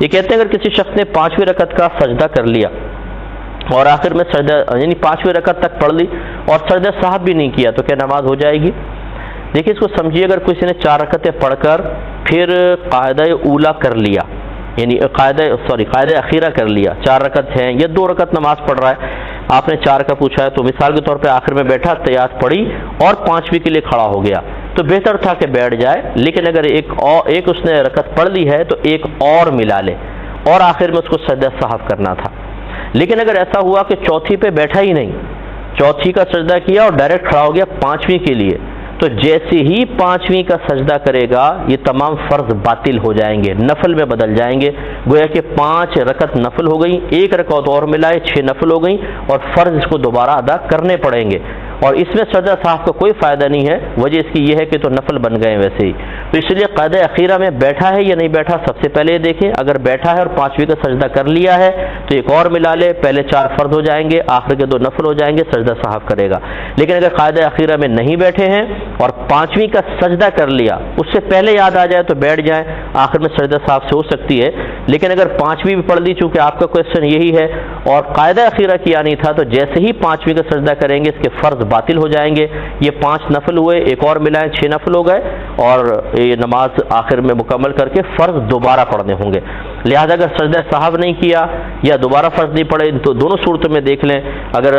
یہ کہتے ہیں اگر کسی شخص نے 5ویں رکعت کا سجدہ کر لیا اور آخر میں سجدہ یعنی 5ویں رکعت تک پڑھ لی اور سجدہ صاحب بھی نہیں کیا تو کیا نماز ہو جائے گی؟ دیکھیے اس کو سمجھیے، اگر کسی نے 4 رکعتیں پڑھ کر پھر قاعدہ اولا کر لیا، یعنی قاعدہ اخیرہ کر لیا، 4 رکعت ہیں یا 2 رکعت نماز پڑھ رہا ہے، آپ نے 4 کا پوچھا ہے تو مثال کے طور پہ آخر میں بیٹھا، تیات پڑھی اور 5ویں کے لیے کھڑا ہو گیا تو بہتر تھا کہ بیٹھ جائے، لیکن اگر ایک اس نے رکعت پڑھ لی ہے تو ایک اور ملا لے اور آخر میں اس کو سجدہ صاحب کرنا تھا۔ لیکن اگر ایسا ہوا کہ چوتھی پہ بیٹھا ہی نہیں، چوتھی کا سجدہ کیا اور ڈائریکٹ کھڑا ہو گیا 5ویں کے لیے، تو جیسے ہی 5ویں کا سجدہ کرے گا یہ تمام فرض باطل ہو جائیں گے، نفل میں بدل جائیں گے، گویا کہ 5 رکعت نفل ہو گئی، 1 رکعت اور ملائے 6 نفل ہو گئی اور فرض اس کو دوبارہ ادا کرنے پڑیں گے، اور اس میں سجدہ صاحب کا کوئی فائدہ نہیں ہے۔ وجہ اس کی یہ ہے کہ تو نفل بن گئے ویسے ہی، تو اس لیے قاعدہ اخیرہ میں بیٹھا ہے یا نہیں بیٹھا سب سے پہلے یہ دیکھیں، اگر بیٹھا ہے اور 5ویں کا سجدہ کر لیا ہے تو ایک اور ملا لے، پہلے 4 فرض ہو جائیں گے، آخر کے 2 نفل ہو جائیں گے، سجدہ صاحب کرے گا۔ لیکن اگر قاعدہ اخیرہ میں نہیں بیٹھے ہیں اور 5ویں کا سجدہ کر لیا، اس سے پہلے یاد آ جائے تو بیٹھ جائیں، آخر میں سجدہ صاحب سے ہو سکتی ہے، لیکن اگر 5ویں بھی پڑھ لی، چونکہ آپ کا کویشچن یہی ہے اور قاعدہ اخیرہ کیا نہیں تھا، تو جیسے ہی 5ویں کا سجدہ کریں گے اس کے فرض باطل ہو جائیں گے، یہ 5 نفل ہوئے، ایک اور ملائیں 6 نفل ہو گئے اور یہ نماز آخر میں مکمل کر کے فرض دوبارہ پڑھنے ہوں گے۔ لہذا اگر سجدہ صاحب نہیں کیا یا دوبارہ فرض نہیں پڑھے تو دونوں صورتوں میں دیکھ لیں، اگر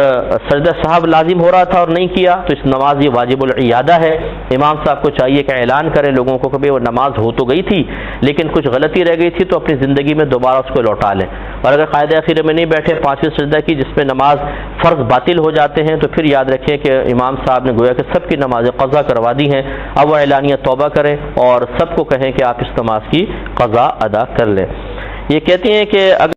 سجدہ صاحب لازم ہو رہا تھا اور نہیں کیا تو اس نماز یہ واجب العیادہ ہے، امام صاحب کو چاہیے کہ اعلان کریں لوگوں کو کہ وہ نماز ہو تو گئی تھی لیکن کچھ غلطی رہ گئی تھی تو اپنی زندگی میں دوبارہ اس کو لوٹا لیں، اور اگر قاعدہ اخیرہ میں نہیں بیٹھے 5ویں سجدہ کی جس میں نماز فرض باطل ہو جاتے ہیں تو پھر یاد رکھیں کہ امام صاحب نے گویا کہ سب کی نمازیں قضا کروا دی ہیں، اب وہ اعلانیہ توبہ کریں اور سب کو کہیں کہ آپ اس نماز کی قضا ادا کر لیں۔ یہ کہتے ہیں کہ اگر